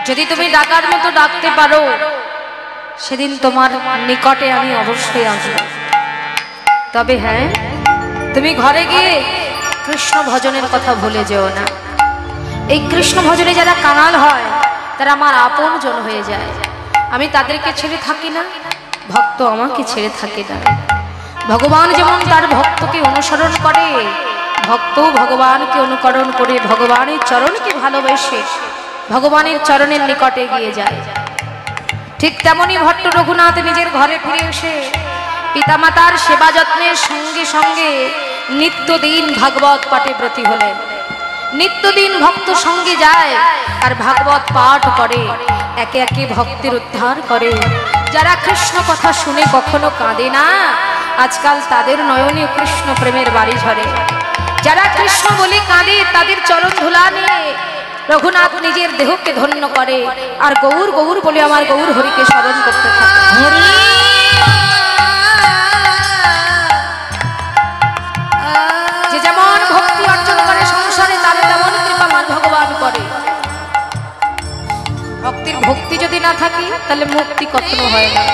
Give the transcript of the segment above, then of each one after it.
যদি তুমি ডাকার মতো ডাকতে পারো সেদিন তোমার নিকটে আমি অবশ্যই আসব। তবে হ্যাঁ, তুমি ঘরে গিয়ে কৃষ্ণ ভজনের কথা ভুলে যেও না। এই কৃষ্ণ ভজনে যারা কাঙাল হয় তারা আমার আপন জন হয়ে যায়। আমি তাদেরকে ছেড়ে থাকি না, ভক্ত আমাকে ছেড়ে থাকে না। ভগবান যেমন তার ভক্তকে অনুসরণ করে, ভক্তও ভগবানকে অনুকরণ করে ভগবানের চরণকে ভালোবেসে ভগবানের চরণের নিকটে গিয়ে যায়। ঠিক তেমনি ভট্ট রঘুনাথ নিজের ঘরে ফিরে এসে পিতামাতার সেবা যত্নের সঙ্গে সঙ্গে নিত্যদিন ভাগবত পাঠে ব্রতী হলেন। নিত্যদিন ভক্ত সঙ্গে যায় আর ভাগবত পাঠ করে, একে একে ভক্তের উদ্ধার করে। যারা কৃষ্ণ কথা শুনে কখনো কাঁদে না, আজকাল তাদের নয়নে কৃষ্ণ প্রেমের বাড়ি ঝরে। যারা কৃষ্ণ বলে কাঁদে তাদের চরণ ধুলা নিয়ে রঘুনাথ নিজের দেহকে ধন্য করে আর গৌর গৌর বলে আমার গৌর হরিকে স্মরণ করতে থাকে। যে যেমন ভক্তি অর্জন করে সংসারে তার তেমন কৃপামান ভগবান করে। ভক্তির ভক্তি যদি না থাকে তাহলে মুক্তি কখনো হয় না।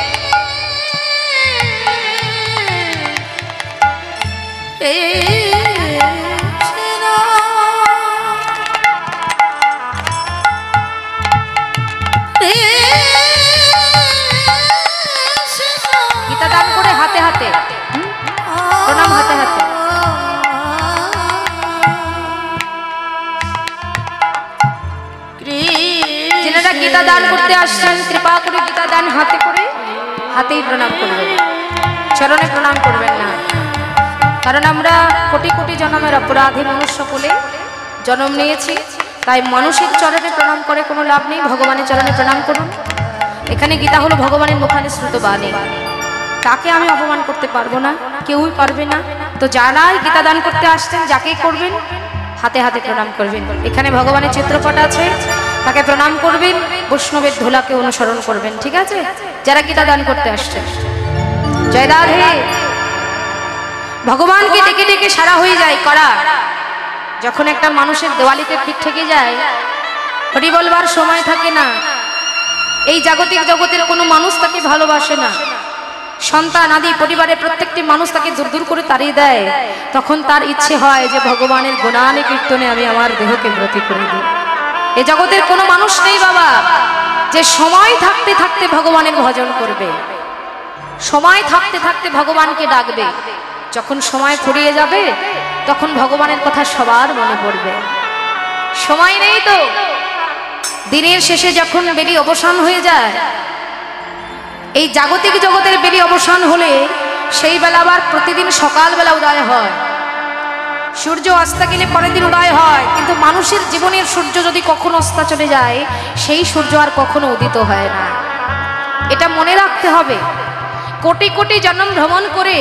গীতা দান করে হাতে হাতে প্রণাম, হাতে হাতে। যারা গীতা দান করতে আসছেন কৃপা করে গীতা দান হাতে করে হাতেই প্রণাম করবেন, চরণে প্রণাম করবেন না। কারণ আমরা কোটি কোটি জন্মের অপরাধী মনুষ্য কুলে জন্ম নিয়েছি, তাই মানুষের চরণে প্রণাম করে কোনো লাভ নেই। ভগবানের চরণে প্রণাম করুন। এখানে গীতা হলো ভগবানের মুখানে শ্রুত বাণী, তাকে আমি অপমান করতে পারবো না, কেউই পারবে না। তো যারাই গীতা দান করতে আসছেন যাকেই করবেন হাতে হাতে প্রণাম করবেন। এখানে ভগবানের চিত্রপট আছে, তাকে প্রণাম করবেন, বৈষ্ণবের ধুলাকে অনুসরণ করবেন, ঠিক আছে? যারা গীতা দান করতে আসছেন জয় রাধে। ভগবানকে ডেকে ডেকে সারা হয়ে যায় করা। যখন একটা মানুষের দেওয়ালিতে পিঠ ঠেকে যায়, হরি বলবার সময় থাকে না। এই জাগতিক জগতের কোনো মানুষ তাকে ভালোবাসে না, সন্তান আদি পরিবারের প্রত্যেকটি মানুষ তাকে দূর দূর করে তাড়িয়ে দেয়। তখন তার ইচ্ছে হয় যে ভগবানের গুণানে কীর্তনে আমি আমার দেহকে ব্রতী করে দিই। এ জগতের কোনো মানুষ নেই বাবা যে সময় থাকতে থাকতে ভগবানের ভজন করবে, সময় থাকতে থাকতে ভগবানকে ডাকবে। যখন সময় ফুরিয়ে যাবে তখন ভগবানের কথা সবার মনে পড়বে। সময় নেই তো। দিনের শেষে যখন বেলি অবসান হয়ে যায়, এই জাগতিক জগতের বেলি অবসান হলে সেই বেলা আবার প্রতিদিন সকালবেলা উদয় হয়। সূর্য অস্ত গেলে পরের দিন উদয় হয়, কিন্তু মানুষের জীবনের সূর্য যদি কখনো অস্ত চলে যায় সেই সূর্য আর কখনো উদিত হয় না। এটা মনে রাখতে হবে। কোটি কোটি জন্ম ভ্রমণ করে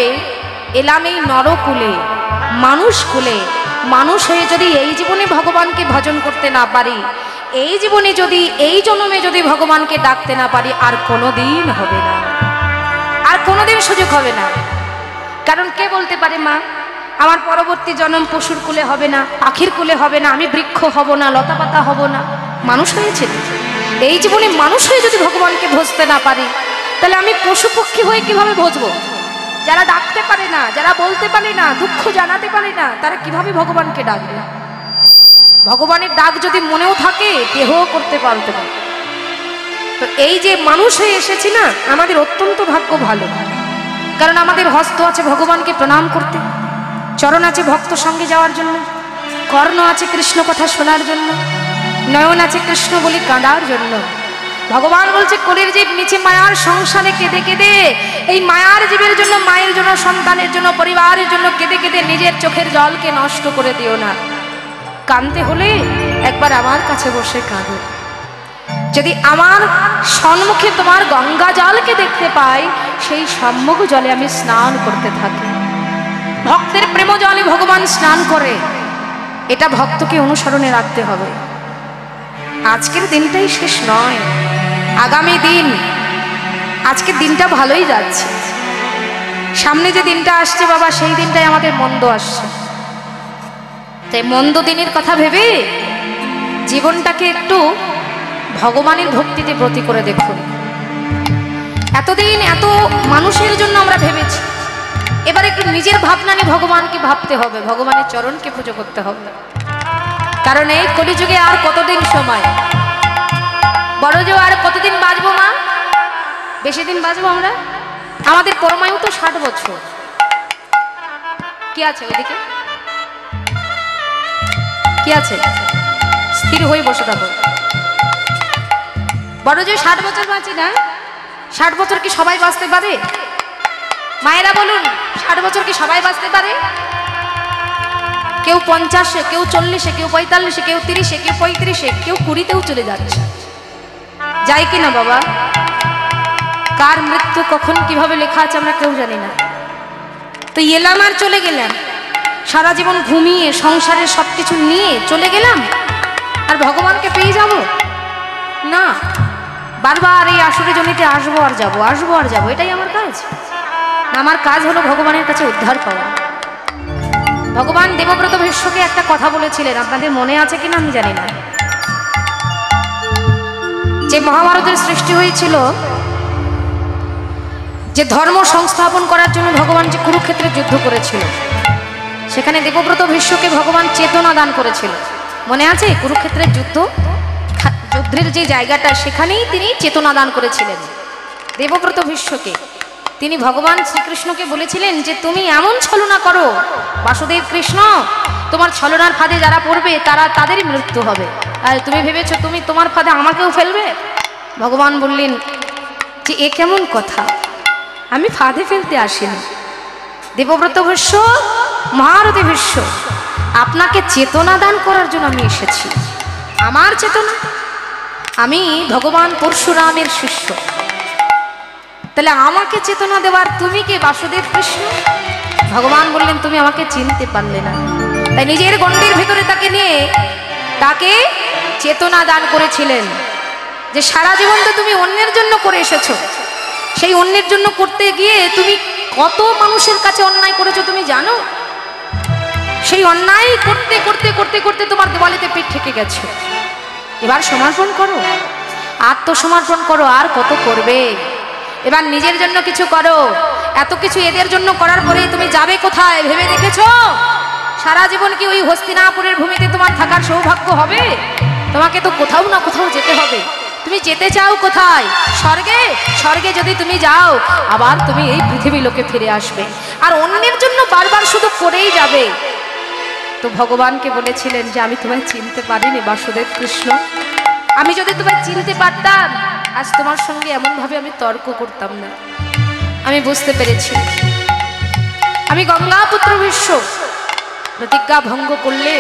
এলাম এই নরকুলে, মানুষ কুলে। মানুষ হয়ে যদি এই জীবনে ভগবানকে ভজন করতে না পারি, এই জীবনে যদি এই জন্মে যদি ভগবানকে ডাকতে না পারি, আর কোনোদিন হবে না, আর কোনোদিন সুযোগ হবে না। কারণ কে বলতে পারে মা আমার পরবর্তী জন্ম পশুর কুলে হবে না, পাখির কুলে হবে না, আমি বৃক্ষ হব না, লতা পাতা হব না। মানুষ হয়েছে, এই জীবনে মানুষ হয়ে যদি ভগবানকে ভজতে না পারি, তাহলে আমি পশু পক্ষী হয়ে কিভাবে ভজবো? যারা ডাকতে পারে না, যারা বলতে পারে না, দুঃখ জানাতে পারে না, তারা কিভাবে ভগবানকে ডাকবে? ভগবানের ডাক যদি মনেও থাকে দেহ করতে পারতে না। তো এই যে মানুষ হয়ে এসেছি না, আমাদের অত্যন্ত ভাগ্য ভালো। কারণ আমাদের হস্ত আছে ভগবানকে প্রণাম করতে, চরণ আছে ভক্ত সঙ্গে যাওয়ার জন্য, কর্ণ আছে কৃষ্ণ কথা শোনার জন্য, নয়ন আছে কৃষ্ণ বলি কাঁদার জন্য। ভগবান বলছে কোলের জীব নিচে মায়ার সংসারে কেঁদে কেঁদে, এই মায়ার জীবের জন্য, মায়ের জন্য, সন্তানের জন্য, পরিবারের জন্য কেঁদে কেঁদে নিজের চোখের জলকে নষ্ট করে দিও না। কাঁদতে হলে একবার আমার কাছে বসে কাঁদো। যদি আমার সম্মুখে তোমার গঙ্গা জলকে দেখতে পাই, সেই সম্মুখ জলে আমি স্নান করতে থাকি। ভক্তের প্রেম জলে ভগবান স্নান করে, এটা ভক্তকে অনুসরণে রাখতে হবে। আজকের দিনটাই শেষ নয়, আগামী দিন। আজকের দিনটা ভালোই যাচ্ছে, সামনে যে দিনটা আসছে বাবা সেই দিনটাই আমাদের মন্দ আসছে। তাই মন্দ দিনের কথা ভেবে জীবনটাকে একটু ভগবানের ভক্তিতে ব্রতী করে দেখুন। এতদিন এত মানুষের জন্য আমরা ভেবেছি, এবার একটু নিজের ভাবনা নিয়ে ভগবানকে ভাবতে হবে, ভগবানের চরণকে পুজো করতে হবে। কারণ এই কলিযুগে আর কতদিন সময়, বড় যে আর কতদিন বাঁচবো মা? বেশি দিন বাঁচবো আমরা? আমাদের পরমায়ু তো 60 বছর। কি আছে ওইদিকে? কি আছে? স্থির হয়ে বসে থাকো। বড় যে 60 বছর বাঁচি না, 60 বছর কি সবাই বাঁচতে পারে? মায়েরা বলুন, 60 বছর কি সবাই বাঁচতে পারে? কেউ 50-এ, কেউ 40-এ, কেউ 45-এ, কেউ 30-এ, কেউ 35-এ, কেউ 20-তেও চলে যাচ্ছে। যায় কিনা বাবা? কার মৃত্যু কখন কিভাবে লেখা আছে আমরা কেউ জানি না। তো এলাম আর চলে গেলাম, সারা জীবন ঘুমিয়ে সংসারের সবকিছু নিয়ে চলে গেলাম, আর ভগবানকে পেয়ে যাব না? বারবার এই আসরে জমিতে আসবো আর যাবো, আসবো আর যাবো, এটাই আমার কাজ? আমার কাজ হলো ভগবানের কাছে উদ্ধার পাওয়া। ভগবান দেবব্রত ভীষ্মকে একটা কথা বলেছিলেন, আপনাদের মনে আছে কিনা আমি জানি না। যে মহাভারতের সৃষ্টি হয়েছিল, যে ধর্ম সংস্থাপন করার জন্য ভগবান যে কুরুক্ষেত্রে যুদ্ধ করেছিল, সেখানে দেবব্রত ভীষ্মকে ভগবান চেতনা দান করেছিল। মনে আছে? কুরুক্ষেত্রের যুদ্ধের যে জায়গাটা, সেখানেই তিনি চেতনা দান করেছিলেন দেবব্রত ভীষ্মকে। তিনি ভগবান শ্রীকৃষ্ণকে বলেছিলেন যে তুমি এমন ছলনা করো বাসুদেব কৃষ্ণ, তোমার ছলনার ফাঁদে যারা পড়বে তাদেরই মৃত্যু হবে, আর তুমি ভেবেছো তুমি তোমার ফাঁদে আমাকেও ফেলবে? ভগবান বললেন যে এ কেমন কথা, আমি ফাঁদে ফেলতে আসিনি। দেবব্রত ভীষ্ম, মহারথী ভীষ্ম, আপনাকে চেতনা দান করার জন্য আমি এসেছি। আমার চেতনা? আমি ভগবান পরশুরামের শিষ্য, তাহলে আমাকে চেতনা দেওয়ার তুমি কে বাসুদেব কৃষ্ণ? ভগবান বললেন তুমি আমাকে চিনতে পারলে না। তাই নিজের গণ্ডির ভেতরে তাকে নিয়ে তাকে চেতনা দান করেছিলেন যে সারা জীবন তো তুমি অন্যের জন্য করে এসেছো, সেই অন্যের জন্য করতে গিয়ে তুমি কত মানুষের কাছে অন্যায় করেছো তুমি জানো? সেই অন্যায় করতে করতে করতে করতে তোমার দেওয়ালিতে পিঠ ঠেকে গেছে। এবার সমর্পণ করো, আত্মসমর্পণ করো, আর কত করবে? এবার নিজের জন্য কিছু করো। এত কিছু এদের জন্য করার পরেই তুমি যাবে কোথায় ভেবে দেখেছো? সারা জীবন কি ওই হস্তিনাপুরের ভূমিতে তোমার থাকার সৌভাগ্য হবে? তোমাকে তো কোথাও না কোথাও যেতে হবে। তুমি যেতে চাও কোথায়? স্বর্গে? স্বর্গে যদি তুমি যাও, আবার তুমি এই পৃথিবী লোকে ফিরে আসবে, আর অন্যের জন্য বারবার শুধু করেই যাবে। তো ভগবানকে বলেছিলেন যে আমি তোমায় চিনতে পারিনি বাসুদেব কৃষ্ণ, আমি যদি তোমায় চিনতে পারতাম আজ তোমার সঙ্গে এমনভাবে আমি তর্ক করতাম না। আমি বুঝতে পেরেছি আমি গঙ্গাপুত্র ভীষ্ম, প্রতিজ্ঞা ভঙ্গ করলে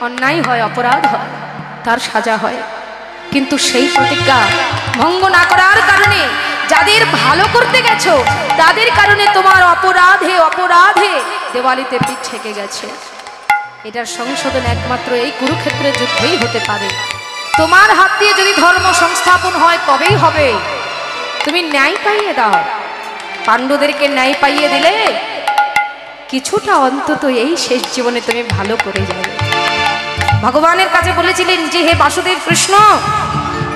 অন্যায় হয়, অপরাধ হয়, তার সাজা হয়, কিন্তু সেই প্রতিজ্ঞা ভঙ্গ না করার কারণে যাদের ভালো করতে গেছো তাদের কারণে তোমার অপরাধে অপরাধে দেওয়ালিতে পিঠ ঠেকে গেছে। এটার সংশোধন একমাত্র এই কুরুক্ষেত্রের যুদ্ধেই হতে পারে। তোমার হাত দিয়ে যদি ধর্ম সংস্থাপন হয় তবেই হবে। তুমি ন্যায় পাইয়ে দাও, পাণ্ডবদেরকে ন্যায় পাইয়ে দিলে কিছুটা অন্তত এই শেষ জীবনে তুমি ভালো করে যাবে। ভগবানের কাছে বলেছিলেন যে হে বাসুদেব কৃষ্ণ,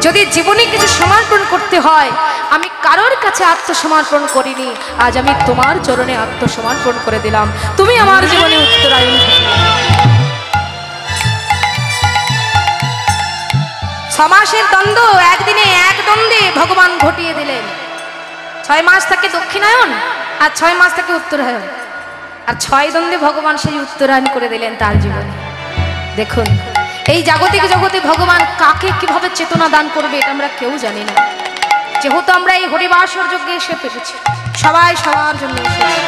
যদি জীবনে কিছু সমর্পণ করতে হয়, আমি কারোর কাছে আত্মসমর্পণ করিনি, আজ আমি তোমার চরণে আত্মসমর্পণ করে দিলাম। তুমি আমার জীবনে উত্তরায়ণ। 6 মাসের দ্বন্দ্ব একদিনে এক দ্বন্দ্বে ভগবান ঘটিয়ে দিলেন। 6 মাস থেকে দক্ষিণায়ন আর 6 মাস থেকে উত্তরায়ণ, আর 6 দ্বন্দ্বে ভগবান সেই উত্তরায়ণ করে দিলেন তার জীবনে। দেখুন এই জাগতিক জগতে ভগবান কাকে কিভাবে চেতনা দান করবে এটা আমরা কেউ জানি না। যেহেতু আমরা এই হরিবাসর যজ্ঞে এসে পেরেছি, সবাই সবার জন্য এসেছি,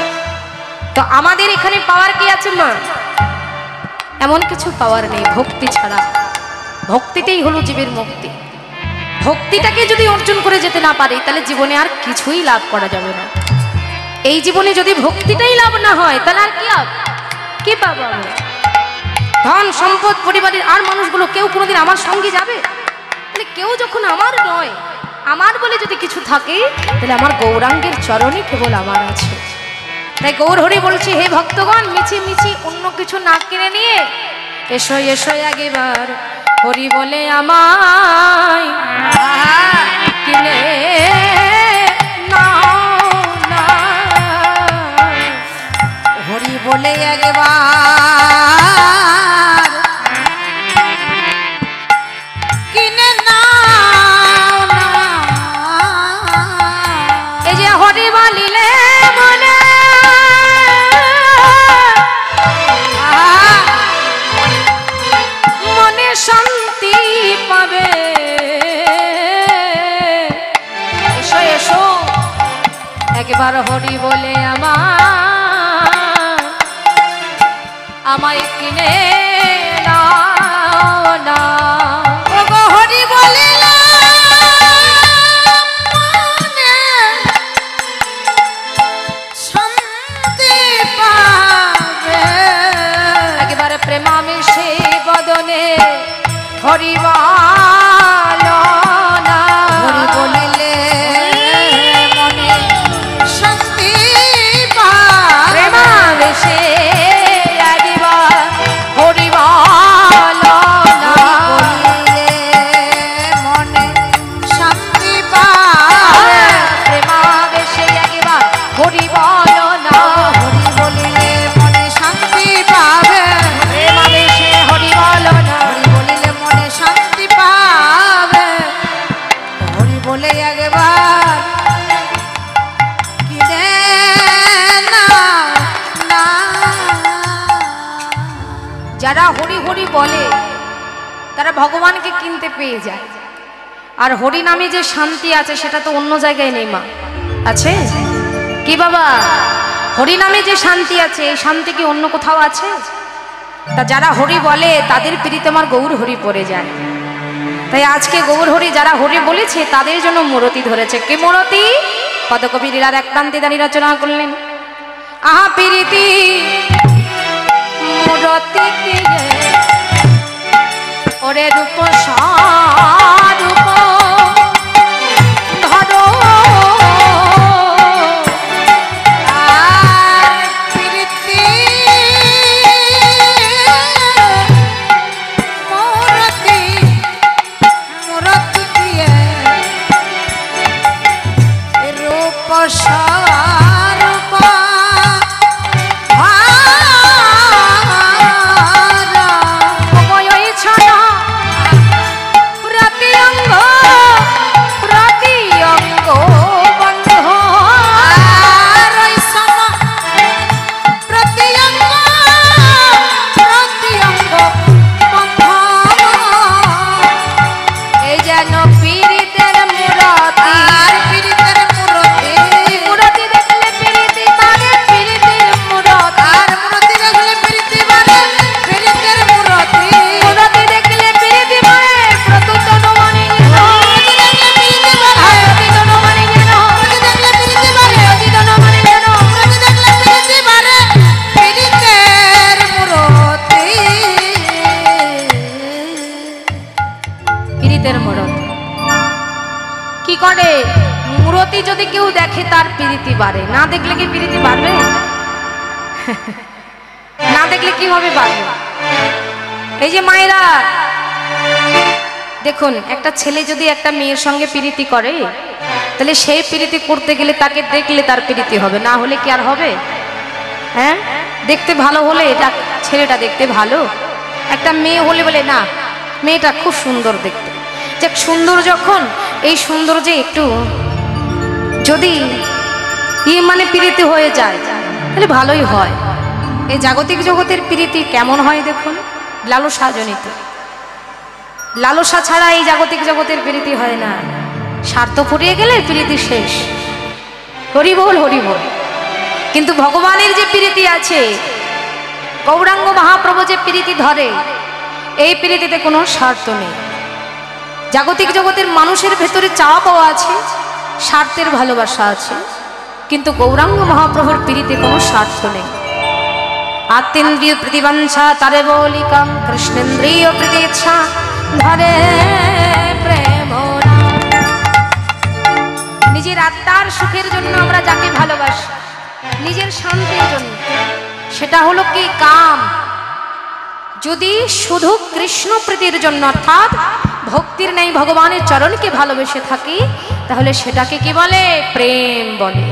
তো আমাদের এখানে পাওয়ার কি আছে মা? এমন কিছু পাওয়ার নেই ভক্তি ছাড়া। ভক্তিতেই হলো জীবের মুক্তি। ভক্তিটাকে যদি অর্জন করে যেতে না পারি তাহলে জীবনে আর কিছুই লাভ করা যাবে না। এই জীবনে যদি ভক্তিটাই লাভ না হয় তাহলে আর কি লাভ? কি পাবো আমরা? ধন সম্পদ পরিবারের আর মানুষগুলো কেউ কোনোদিন আমার সঙ্গে যাবে? তাহলে কেউ যখন আমার নয়, আমার বলে যদি কিছু থাকে তাহলে আমার গৌরাঙ্গের চরণে কেবল আমার আছে। তাই গৌর হরি বলছি, হে ভক্তগণ, মিছি মিছি অন্য কিছু না কিনে নিয়ে এসো এসো আগেবার হরি বলে আমায় কিনে নাও না, হরি বলে একবার কিনে নাও না। এই যে হরি বলিলে মনে মনে শান্তি পাবে। এসো এসো একবার হরি বলে আমায় কিনে নাও না। ওগো হরি বলিলে মনে শান্তি পাবে। একবার প্রেমামিষে বদনে হরি বলো না। হরি বলিলে মনে শান্তি পাবে। প্রেমামিষে একবার হরি বলো না। বলিলে মনে শান্তি পাবে। প্রেমাবেশে একবার হরি বলো না। হরি বলিলে মনে শান্তি পাবে। প্রেমাবেশে হরি বলো না। হরি বলিলে মনে শান্তি পাবে। হরি বলে একবার কিনে নাও না। যারা হরি হরি বলে তারা ভগবানকে কিনতে পেয়ে যায়। আর হরি নামে যে শান্তি আছে সেটা তো অন্য জায়গায় নেই মা। আছে কি বাবা? হরি নামে যে শান্তি আছে এই শান্তি কি অন্য কোথাও আছে? তা যারা হরি বলে তাদের প্রীতি আমার গৌর হরি পড়ে যায়। তাই আজকে গৌর হরি যারা হরি বলেছে তাদের জন্য মূরতি ধরেছে। কে মূরতি? পদকবি লীলার এক প্রান্তে দাঁড়িয়ে রচনা করলেন, আহা প্রীতি মূরতি কে ওরে রূপ সারূপ ধরো। আর প্রীতি মূরতি মূরতি দিয়ে রূপ স্বরূপ ওই ছানা প্রতি অঙ্গ বন্ধ। আর ওই সম প্রতিঅঙ্গ বন্ধ। এই যেন পীড়িতের মূরতি। আর পীড়িতের মূরতি মূরতি দেখলে পীড়িতি বাড়ে, পীড়িতির মূরতি। আর মূরতি দেখলে প্রীতি বাড়ে। পীড়িতের মূরতি মূরতি দেখলে পীড়িতি বাড়ে, প্রত্যুত অনুমানে যেন। মূরতি দেখলে প্রীতি বাড়ে। প্রত্যুত অনুমানে যেন। মূরতি দেখলে প্রীতি বাড়ে। প্রত্যুত অনুমানে যেন। মূরতি দেখলে প্রীতি বাড়ে। পীড়িতের মূরতি পীড়িতের মূরতি কি করে? মূরতি যদি কেউ দেখে তার পীড়িতি বাড়ে, না দেখলে কি পীড়িতি বাড়বে? না দেখলে কিভাবে বাড়বে? এই যে মায়েরা দেখুন, একটা ছেলে যদি একটা মেয়ের সঙ্গে পীড়িতি করে তাহলে সেই পীড়িতি করতে গেলে তাকে দেখলে তার পীড়িতি হবে, না হলে কি আর হবে? হ্যাঁ, দেখতে ভালো হলে এটা ছেলেটা দেখতে ভালো, একটা মেয়ে হলে বলে না মেয়েটা খুব সুন্দর দেখতে। যাক, সুন্দর যখন, এই সৌন্দর্যে একটু যদি মানে প্রীতি হয়ে যায় তাহলে ভালোই হয়। এই জাগতিক জগতের প্রীতি কেমন হয় দেখুন, লালসা জনিত। লালসা ছাড়া এই জাগতিক জগতের প্রীতি হয় না। স্বার্থ ফুরিয়ে গেলে প্রীতি শেষ। হরি বল হরি বল। কিন্তু ভগবানের যে প্রীতি আছে, গৌরাঙ্গ মহাপ্রভু যে প্রীতি ধরে, এই প্রীতিতে কোনো স্বার্থ নেই। জাগতিক জগতের মানুষের ভেতরে চাওয়া পাওয়া আছে, স্বার্থের ভালোবাসা আছে, কিন্তু গৌরাঙ্গ মহাপ্রভুর প্রীতিতে কোনো স্বার্থ নেই। আত্মেন্দ্রিয় প্রতিবাঞ্ছা তারে বলিকাম, কৃষ্ণেন্দ্রিয় প্রীতিচ্ছা ধরে প্রেম। নিজের আত্মার সুখের জন্য আমরা যাকে ভালোবাসি, নিজের শান্তির জন্য, সেটা হলো কি কাম। যদি শুধু কৃষ্ণ প্রীতির জন্য অর্থাৎ ভক্তির নেই ভগবানের চরণকে ভালোবেসে থাকি, তাহলে সেটাকে কি বলে? প্রেম বলে।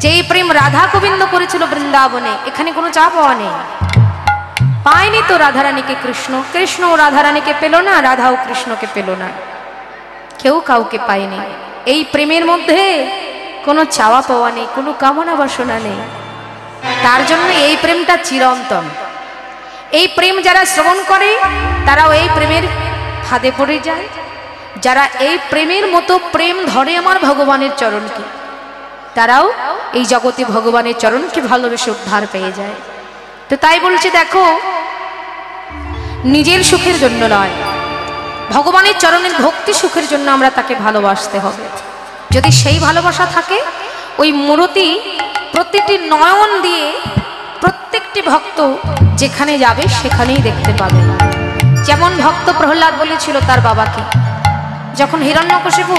যেই প্রেম রাধা গোবিন্দ করেছিল বৃন্দাবনে, এখানে কোনো চা পাওয়া নেই। পায়নি তো রাধারানীকে কৃষ্ণ, কৃষ্ণ ও রাধারানীকে পেল না, রাধাও কৃষ্ণকে পেল না, কেউ কাউকে পায়নি। এই প্রেমের মধ্যে কোনো চাওয়া পাওয়া নেই, কোনো কামনা বাসনা নেই। তার জন্য এই প্রেমটা চিরন্তন। এই প্রেম যারা শ্রবণ করে তারাও এই প্রেমের ফাঁদে পড়ে যায়। যারা এই প্রেমের মতো প্রেম ধরে আমার ভগবানের চরণকে, তারাও এই জগতে ভগবানের চরণকে ভালোবেসে উদ্ধার পেয়ে যায়। তো তাই বলছি, দেখো, নিজের সুখের জন্য নয়, ভগবানের চরণের ভক্তি সুখের জন্য আমরা তাকে ভালোবাসতে হবে। যদি সেই ভালোবাসা থাকে, ওই মূরতি প্রতিটি নয়ন দিয়ে প্রত্যেকটি ভক্ত যেখানে যাবে সেখানেই দেখতে পাবে। যেমন ভক্ত প্রহ্লাদ বলেছিল তার বাবাকে, যখন হিরণ্যকশিপু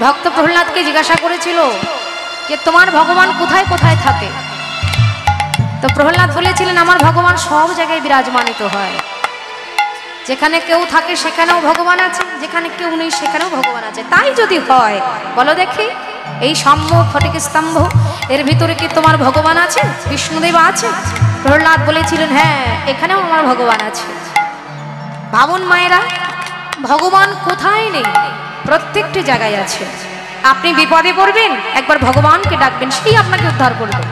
ভক্ত প্রহ্লাদকে জিজ্ঞাসা করেছিল যে তোমার ভগবান কোথায় কোথায় থাকে, তো প্রহ্লাদ বলেছিলেন আমার ভগবান সব জায়গায় বিরাজমানিত হয়। যেখানে কেউ থাকে সেখানেও ভগবান আছে, যেখানে কেউ নেই সেখানেও ভগবান আছে। তাই যদি হয় বলো দেখি, এই সম্মুখ ফটিক স্তম্ভ এর ভিতরে কি তোমার ভগবান আছে? বিষ্ণুদেব আছে? প্রহ্লাদ বলেছিলেন হ্যাঁ, এখানেও আমার ভগবান আছে। ভাবুন মায়েরা, ভগবান কোথায় নেই? প্রত্যেকটি জায়গায় আছে। আপনি বিপদে পড়বেন, একবার ভগবানকে ডাকবেন, সেই আপনাকে উদ্ধার করবে।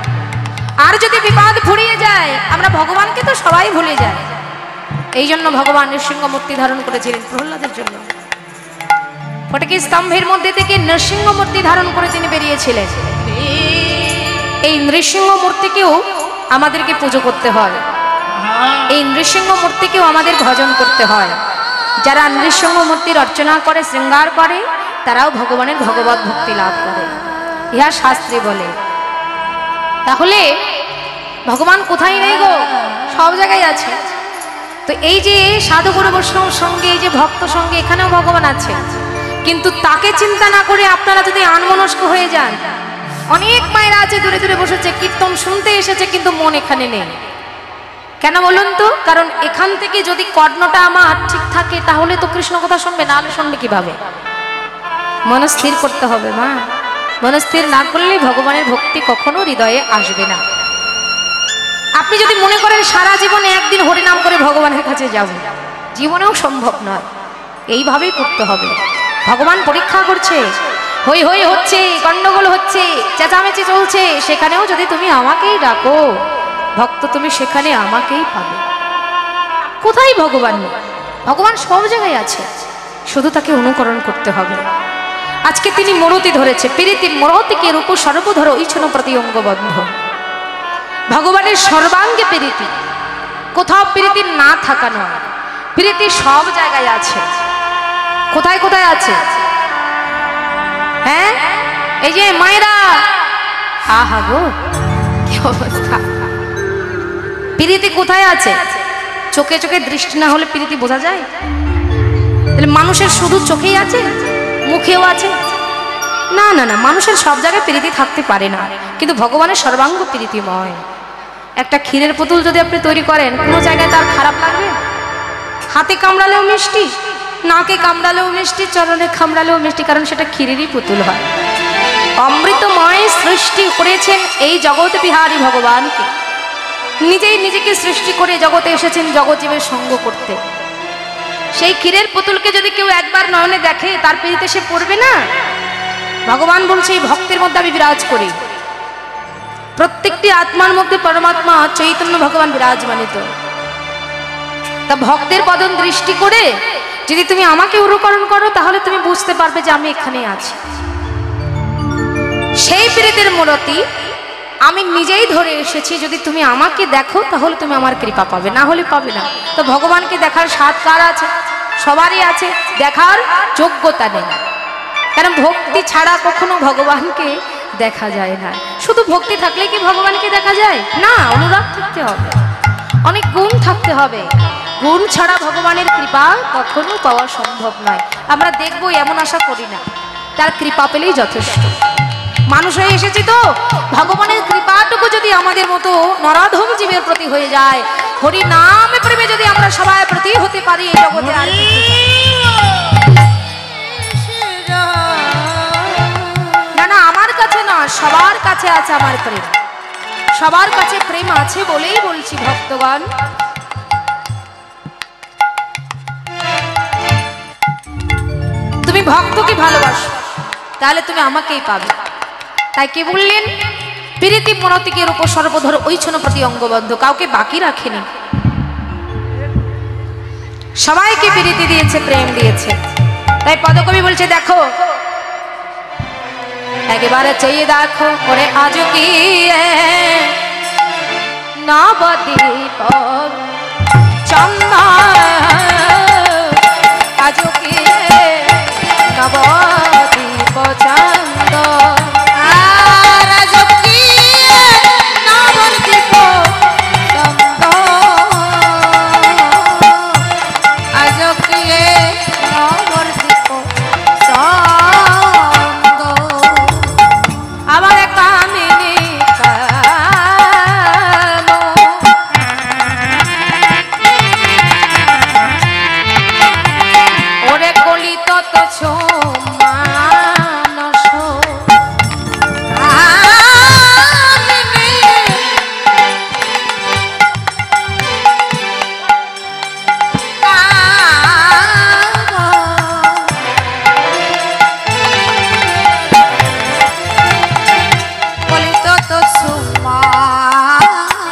আর যদি বিপদ ফুরিয়ে যায়, আমরা ভগবানকে তো সবাই ভুলে যাই। এই জন্য ভগবান নৃসিংহ মূর্তি ধারণ করেছিলেন প্রহ্লাদের জন্য। ফটিক স্তম্ভের মধ্যে থেকে নৃসিংহ মূর্তি ধারণ করে তিনি বেরিয়েছিলেন। এই নৃসিংহ মূর্তিকেও আমাদেরকে পুজো করতে হয়, এই নৃসিংহ মূর্তিকেও আমাদের ভজন করতে হয়। যারা নৃসিংহ মূর্তির অর্চনা করে, শৃঙ্গার করে, তারাও ভগবানের ভগবত ভক্তি লাভ করে, ইহা শাস্ত্রে বলে। তাহলে ভগবান কোথায় নেই গো? সব জায়গায় আছে। তো এই যে সাধু গুরু বৈষ্ণব সঙ্গে, এই যে ভক্ত সঙ্গে, এখানেও ভগবান আছে। কিন্তু তাকে চিন্তা না করে আপনারা যদি আনমনস্ক হয়ে যান, অনেক মায়েরা আছে দূরে দূরে বসেছে, কীর্তন শুনতে এসেছে, কিন্তু মন এখানে নেই। কেন বলুন তো? কারণ এখান থেকে যদি কর্ণটা আমার ঠিক থাকে, তাহলে তো কৃষ্ণ কথা শুনবে, না হলে শুনবে কিভাবে? মন স্থির করতে হবে মা। মন স্থির না করলে ভগবানের ভক্তি কখনো হৃদয়ে আসবে না। আপনি যদি মনে করেন সারা জীবনে একদিন হরিনাম করে ভগবানের কাছে যাব, জীবনেও সম্ভব নয়। এইভাবেই করতে হবে। ভগবান পরীক্ষা করছে, হই হই হচ্ছে, গন্ডগোল হচ্ছে, চেঁচামেচি চলছে, সেখানেও যদি তুমি আমাকেই ডাকো ভক্ত, তুমি সেখানে আমাকেই পাবে। কোথায় ভগবান? ভগবান সব জায়গায় আছে, শুধু তাকে অনুকরণ করতে হবে। আজকে তিনি মূরতি ধরেছে, প্রীতি মূরতিকে রূপ সর্বধর ইচ্ছন প্রতি অঙ্গবদ্ধ। ভগবানের সর্বাঙ্গে প্রীতি, কোথাও প্রীতি না থাকা নয়, প্রীতি সব জায়গায় আছে। কোথায় কোথায় আছে? হ্যাঁ, এই যে মায়েরা, আহা গো কি অবস্থা! প্রীতি কোথায় আছে? চোখে চোখে দৃষ্টি না হলে প্রীতি বোঝা যায়? তাহলে মানুষের শুধু চোখেই আছে, মুখেও আছে? না না না, মানুষের সব জায়গায় প্রীতি থাকতে পারে না, কিন্তু ভগবানের সর্বাঙ্গ প্রীতিময়। একটা ক্ষীরের পুতুল যদি আপনি তৈরি করেন, কোনো জায়গায় তার খারাপ লাগবে? হাতে কামড়ালেও মিষ্টি, নাকে কামড়ালেও মিষ্টি, চরণে কামড়ালেও মিষ্টি, কারণ সেটা ক্ষীরেরই পুতুল হয়। অমৃতময় সৃষ্টি করেছেন এই জগৎ বিহারী ভগবানকে, নিজেই নিজেকে সৃষ্টি করে জগতে এসেছেন জগৎজীবের সঙ্গ করতে। সেই ক্ষীরের পুতুলকে যদি কেউ একবার নয়নে দেখে, তার প্রীতিতে সে পড়বে না? ভগবান বলছে এই ভক্তের মধ্যে আমি বিরাজ করি। প্রত্যেকটি আত্মার মধ্যে পরমাত্মা চৈতন্য ভগবান বিরাজমানিত। তা ভক্তের বদন দৃষ্টি করে যদি তুমি আমাকে অনুকরণ করো, তাহলে তুমি বুঝতে পারবে যে আমি এখানে আছি। সেই প্রীতির মূরতি আমি নিজেই ধরে এসেছি। যদি তুমি আমাকে দেখো, তাহলে তুমি আমার কৃপা পাবে, না হলে পাবে না। তো ভগবানকে দেখার স্বাদ কার আছে? সবারই আছে, দেখার যোগ্যতা নেই। কারণ ভক্তি ছাড়া কখনো ভগবানকে দেখা যায় না। শুধু ভক্তি থাকলে কি ভগবানকে দেখা যায়? না, অনুরাগ থাকতে হবে, অনেক গুণ থাকতে হবে। গুণ ছাড়া ভগবানের কৃপা কখনো পাওয়া সম্ভব নয়। আমরা দেখবো এমন আশা করি না, তার কৃপা পেলেই যথেষ্ট। মানুষ হয়ে এসেছি তো, ভগবানের কৃপাটুকু যদি আমাদের মতো নরাধম জীবের প্রতি হয়ে যায়, হরি নাম প্রেমে যদি আমরা সবাই প্রতি হতে পারি এই জগতে আর কিছু না। না আমার কাছে না, সবার কাছে আছে আমার প্রেম, সবার কাছে প্রেম আছে বলেই বলছি ভক্তগণ। তুমি ভক্তকে ভালোবাসো তাহলে তুমি আমাকেই পাবে। তাই কে বললেন প্রীতি মনতিকের উপর সর্বধর ঐছন প্রতি অঙ্গবদ্ধ, কাউকে বাকি রাখেনি, সবাইকে প্রীতি দিয়েছে, প্রেম দিয়েছে। তাই পদকবি বলছে দেখো একেবারে চেয়ে দেখো করে আজ কি নবদ্বীপ চন্দন আজ কি নবদ্বীপ চন্দন আর আজ কি নবদ্বীপ চন্দন, আজ কি নবদ্বীপ চন্দন। আবার কামিনী কাম ওরে কলিত তো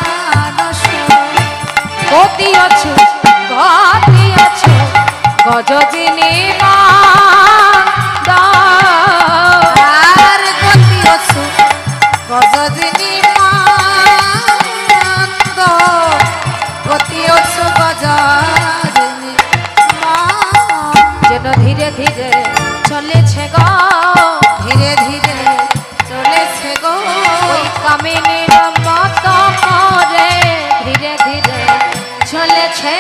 মানস গতি অছু গতি অছু গজজিনী আর গতি অছু গজদিনী মান্দ, গতি অছু গজদিনী মান্দ। যেন ধীরে ধীরে চলেছে গো, ধীরে ধীরে চলেছে গো ওই কামিনীর মত করে ধীরে ধীরে চলেছে